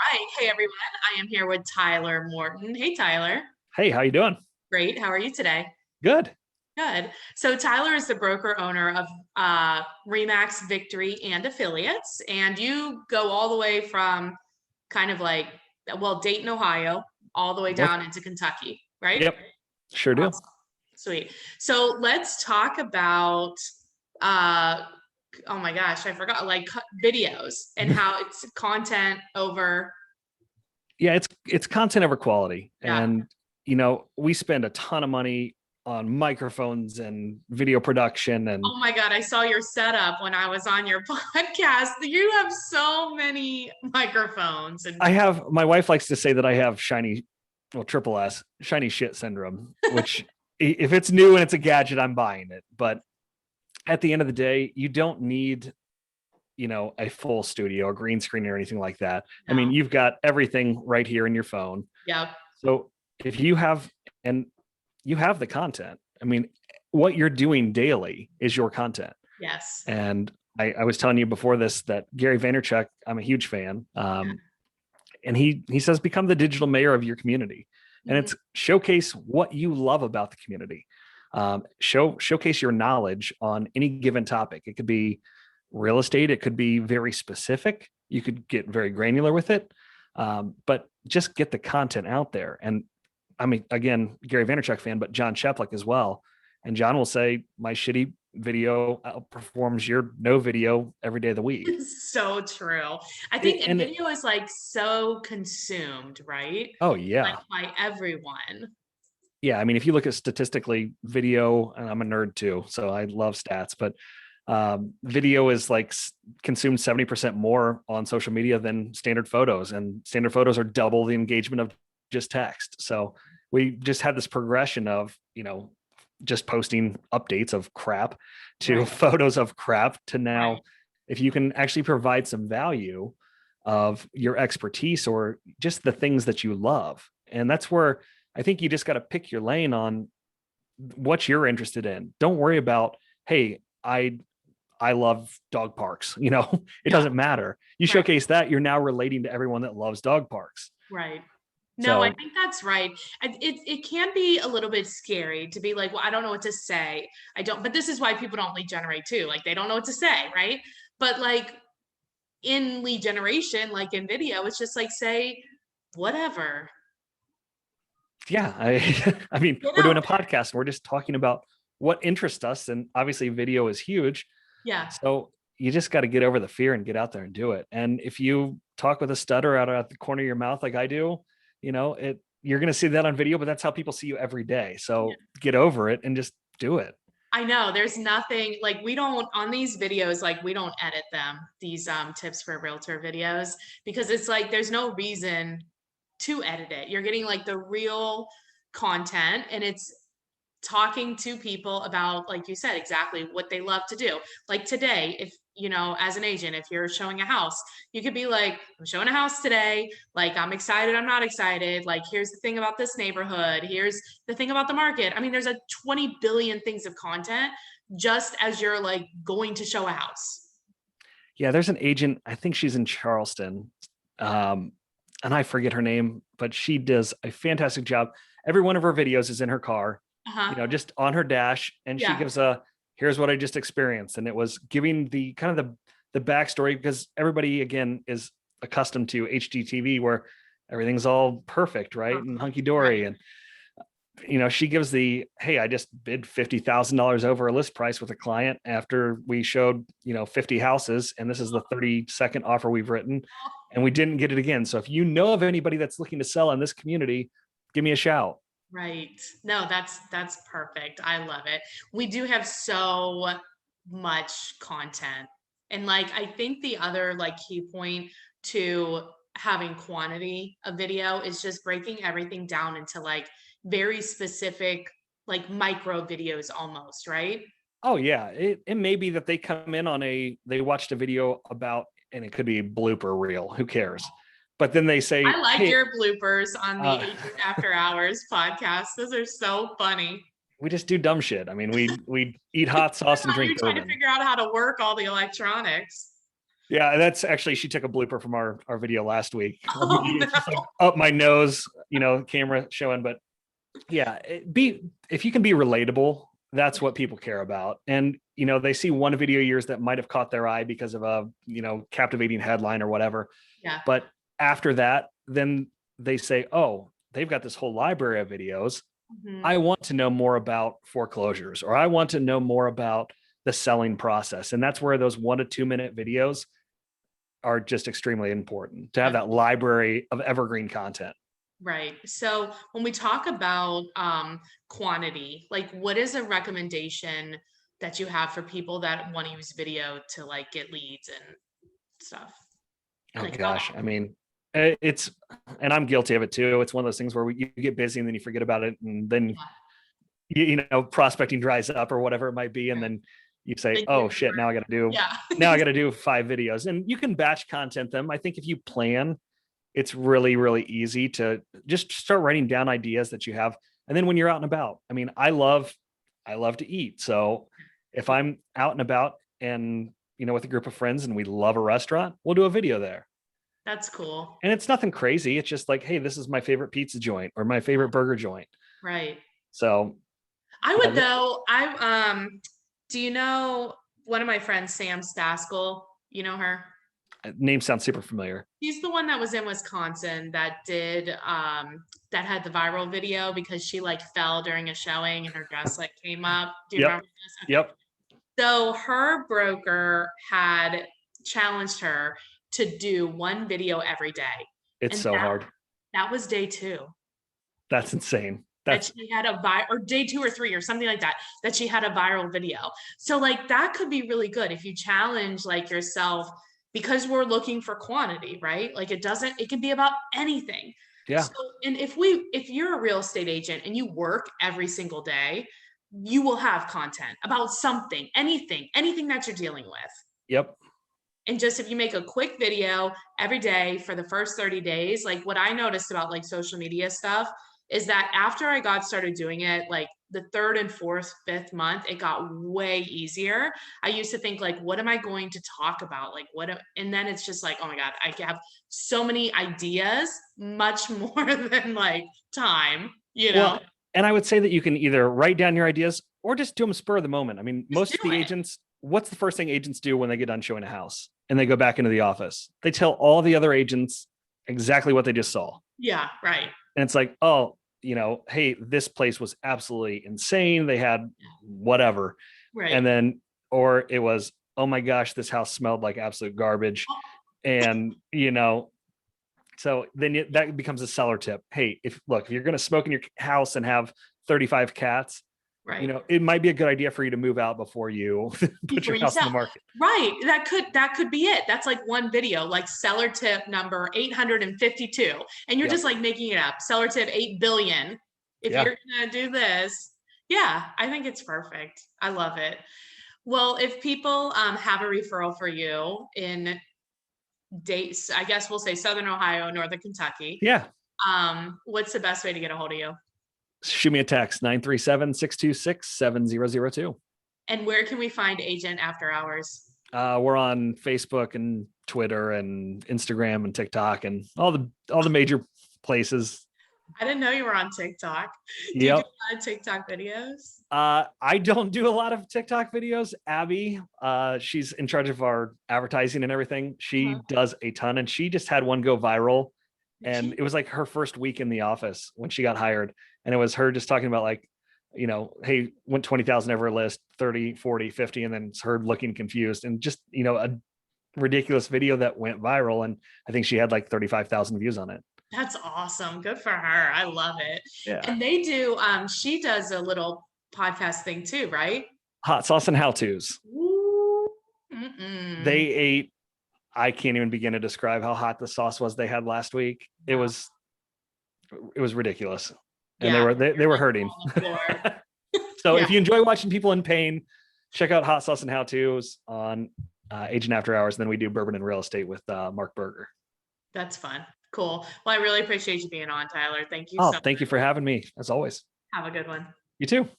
Hi. Hey, everyone. I am here with Tyler Morton. Hey, Tyler. Hey, how you doing? Great. How are you today? Good. Good. So Tyler is the broker owner of Remax Victory and Affiliates, and you go all the way from kind of like, well, Dayton, Ohio, all the way North. down into Kentucky, right? Yep. Sure do. Awesome. Sweet. So let's talk about uh oh my gosh, I forgot like videos and how it's content over. Yeah, it's content over quality. Yeah. And we spend a ton of money on microphones and video production and Oh my God, I saw your setup when I was on your podcast. You have so many microphones and my wife likes to say that I have triple S, shiny shit syndrome, which if it's new and it's a gadget, I'm buying it. But at the end of the day, you don't need, a full studio or green screen or anything like that. I mean, no. you've got everything right here in your phone. Yep. So if you have, and you have the content, I mean, what you're doing daily is your content. Yes. And I was telling you before this that Gary Vaynerchuk, I'm a huge fan. And he says, become the digital mayor of your community. And Mhm. it's showcase what you love about the community. Showcase your knowledge on any given topic. It could be real estate. It could be very specific. You could get very granular with it. But just get the content out there. And I mean, again, Gary Vaynerchuk fan, but John Cheplick as well. And John will say, my shitty video outperforms your no video every day of the week. It's so true. I think And video is like so consumed, right? oh Like yeah. by everyone. Yeah. I mean, if you look at statistically video, and I'm a nerd too, so I love stats, but video is like consumed 70% more on social media than standard photos, and standard photos are double the engagement of just text. So we just had this progression of, just posting updates of crap to Right. photos of crap to Right. now, if you can actually provide some value of your expertise or just the things that you love. And that's where I think you just got to pick your lane on what you're interested in. Don't worry about, hey, I love dog parks. It Yeah. doesn't matter. You Right. showcase that, you're now relating to everyone that loves dog parks. Right. No, I So think that's right. It can be a little bit scary to be like, well, I don't know what to say. I don't, but this is why people don't lead generate too. Like they don't know what to say, right? But like in lead generation, like in video, it's just like say whatever. yeah, I mean, Get we're doing out a there. podcast. We're just talking about what interests us. And obviously video is huge. Yeah. So you just got to get over the fear and get out there and do it. And if you talk with a stutter out at the corner of your mouth, like I do, you're going to see that on video, but that's how people see you every day. Yeah. So get over it and just do it. I know there's nothing like we don't on these videos, like we don't edit them, these tips for realtor videos, because it's like there's no reason to edit it. You're getting like the real content and it's talking to people about, like you said, exactly what they love to do. Like today, if as an agent, if you're showing a house, you could be like, I'm showing a house today. Like, I'm excited, I'm not excited. Like, here's the thing about this neighborhood. Here's the thing about the market. I mean, there's a 20 billion things of content just as you're like going to show a house. Yeah, there's an agent, I think she's in Charleston. Um, and I forget her name, but she does a fantastic job. Every one of her videos is in her car, Uh-huh. just on her dash, and she Yeah. gives here's what I just experienced. And it was giving the kind of the backstory, because everybody again is accustomed to HGTV where everything's all perfect, right? And hunky Right. dory. And she gives hey, I just bid $50,000 over a list price with a client after we showed, 50 houses. And this is the 32nd offer we've written, and we didn't get it again. So if you know of anybody that's looking to sell in this community, give me a shout. Right. No, that's perfect. I love it. We do have so much content. And like I think the other like key point to having quantity of video is just breaking everything down into like very specific like micro videos almost, right? Oh yeah. It may be that they come in they watched a video about, and it could be a blooper reel, who cares? But then they I say, like hey, your bloopers on the uh, Agent After Hours podcast. Those are so funny. we just do dumb shit. I mean, we eat hot sauce and You drink trying to bourbon. figure out how to work all the electronics. Yeah, that's actually, she took a blooper from our video last week. Oh It's just like no. up my nose, camera showing. But yeah, if you can be relatable, that's what people care about. And they see one video of yours that might have caught their eye because of a captivating headline or whatever. Yeah. But after that, then they say, oh, they've got this whole library of videos. Mhm. I want to know more about foreclosures, or I want to know more about the selling process. And that's where those 1 to 2 minute videos are just extremely important, to have That's that library of evergreen content. right. So when we talk about quantity, like what is a recommendation that you have for people that want to use video to like get leads and stuff? Oh Like gosh, I mean, it's, and I'm guilty of it too. It's one of those things where you get busy and then you forget about it, and then yeah, prospecting dries up or whatever it might be, and right. then you say, Thank you oh for shit, now I got to do yeah. now I got to do 5 videos. And you can batch content them. I think if you plan, it's really, really easy to just start writing down ideas that you have. And then when you're out and about, I mean, I love to eat. So if I'm out and about and with a group of friends and we love a restaurant, we'll do a video there. That's cool. And it's nothing crazy. It's just like, hey, this is my favorite pizza joint or my favorite burger joint. Right. So I yeah, would though. Do you know one of my friends, Sam Staskell? You know her? name sounds super familiar. She's the one that was in Wisconsin that did that had the viral video because she like fell during a showing and her dress like came up. Do you Yep. remember this? Okay. Yep. So her broker had challenged her to do one video every day. It's And so hard. that was day 2. That's insane. That That's she had or day 2 or 3 or something like that, that she had a viral video. So like that could be really good if you challenge like yourself, because we're looking for quantity, right? Like it can be about anything. yeah. So, and if you're a real estate agent and you work every single day, you will have content about something, anything that you're dealing with. Yep. And just if you make a quick video every day for the first 30 days, like what I noticed about like social media stuff is that after I got started doing it, like the third and fourth, fifth month, it got way easier. I used to think like, what am I going to talk about? Like and then it's just like, oh my God, I have so many ideas, much more than like time, you know, Well, and I would say that you can either write down your ideas or just do them spur of the moment. I mean, just most of do the it. agents, what's the first thing agents do when they get done showing a house and they go back into the office? They tell all the other agents exactly what they just saw. Yeah, right. And it's like, oh, hey, this place was absolutely insane. They had whatever. Right. And then, or it was, oh my gosh, this house smelled like absolute garbage. And, so then that becomes a seller tip. Hey, if you're going to smoke in your house and have 35 cats, Right. it might be a good idea for you to move out before you put Before your you house in sell. the market. Right. That could be it. That's like one video, like seller tip number 852. And you're Yep. just like making it up. Seller tip 8 billion. If Yeah. you're gonna do this. Yeah, I think it's perfect. I love it. Well, if people have a referral for you in dates, I guess we'll say Southern Ohio, Northern Kentucky. Yeah. What's the best way to get a hold of you? Shoot me a text 937-626-7002. And where can we find Agent After Hours? We're on Facebook and Twitter and Instagram and TikTok and all the major places. I didn't know you were on TikTok. Do you do Yep. a lot of TikTok videos? I don't do a lot of TikTok videos. Abby, she's in charge of our advertising and everything. She does a ton, and she just had one go viral. And it was like her first week in the office when she got hired. And it was her just talking about like, hey, went 20,000 over a list, 30, 40, 50. And then it's her looking confused and just, a ridiculous video that went viral. And I think she had like 35,000 views on it. That's awesome. Good for her. I love it. Yeah. And they do, she does a little podcast thing too, right? Hot sauce and how-tos. Ooh. They ate, I can't even begin to describe how hot the sauce was they had last week. It was ridiculous. And they were hurting. So if you enjoy watching people in pain, check out Hot Sauce and How-Tos on Agent After Hours. And then we do Bourbon and Real Estate with Mark Berger. That's fun. Cool. Well, I really appreciate you being on, Tyler. Thank you so much. Thank you for having me, as always. Have a good one. You too.